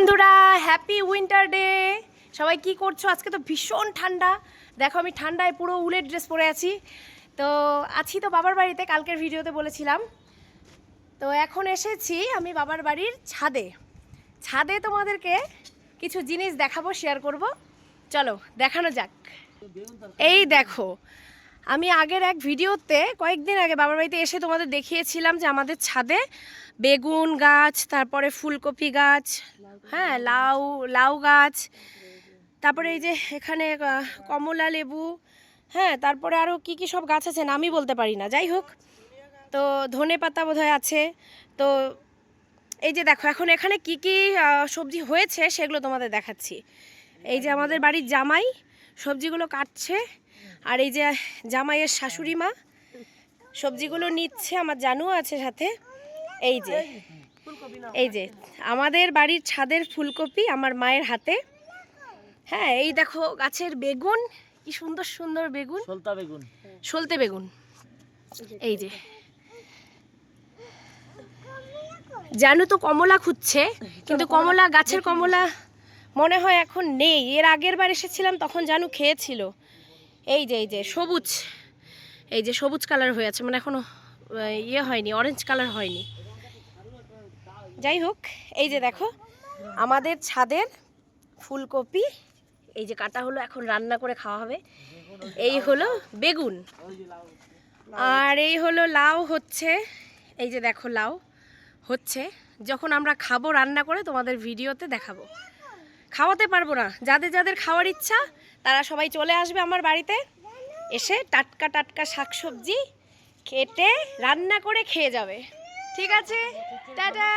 বন্ধুরা happy winter day. সবাই কি করছো? আজকে তো ভীষণ ঠান্ডা। দেখো আমি ঠান্ডায় পুরো উলের ড্রেস পরে আছি। তো আছি তো বাবার বাড়িতে, কালকের ভিডিওতে বলেছিলাম। তো এখন এসেছি আমি বাবার বাড়ির ছাদে। ছাদে তোমাদেরকে কিছু জিনিস দেখাবো, শেয়ার করব। চলো দেখানো যাক। এই দেখো, আমি আগের এক ভিডিওতে কয়েকদিন আগে বাবার বাড়িতে এসে তোমাদের দেখিয়েছিলাম যে আমাদের ছাদে বেগুন গাছ, তারপরে ফুলকপি গাছ, হ্যাঁ লাউ গাছ, তারপরে এই যে এখানে কমলা লেবু, হ্যাঁ তারপরে আরও কি কি সব গাছ আছে নামই বলতে পারি না, যাই হোক। তো ধনে পাতা বোধহয় আছে। তো এই যে দেখো এখন এখানে কি কি সবজি হয়েছে সেগুলো তোমাদের দেখাচ্ছি। এই যে আমাদের বাড়ির জামাই সবজিগুলো কাটছে, আর এই যে জামাইয়ের শাশুড়ি মা সবজিগুলো নিচ্ছে, আমার জানুও আছে সাথে। এই যে আমাদের বাড়ির ছাদের ফুলকপি আমার মায়ের হাতে। হ্যাঁ এই দেখো গাছের বেগুন, কি সুন্দর সুন্দর বেগুন, সলতে বেগুন। এই যে জানু তো কমলা খুঁজছে, কিন্তু কমলা গাছের কমলা মনে হয় এখন নেই। এর আগের বার এসেছিলাম তখন জানু খেয়েছিল। এই যে সবুজ, এই যে সবুজ কালার হয়ে আছে, মানে এখনো ইয়ে হয়নি, অরেঞ্জ কালার হয়নি। যাই হোক, এই যে দেখো আমাদের ছাদের ফুলকপি, এই যে কাটা হলো, এখন রান্না করে খাওয়া হবে। এই হলো বেগুন, আর এই হলো লাউ হচ্ছে। এই যে দেখো লাউ হচ্ছে, যখন আমরা খাবো রান্না করে তোমাদের ভিডিওতে দেখাবো। খাওয়াতে পারবো না, যাদের যাদের খাওয়ার ইচ্ছা তারা সবাই চলে আসবে আমার বাড়িতে, এসে টাটকা টাটকা শাকসবজি কেটে রান্না করে খেয়ে যাবে। ঠিক আছে, টাটা।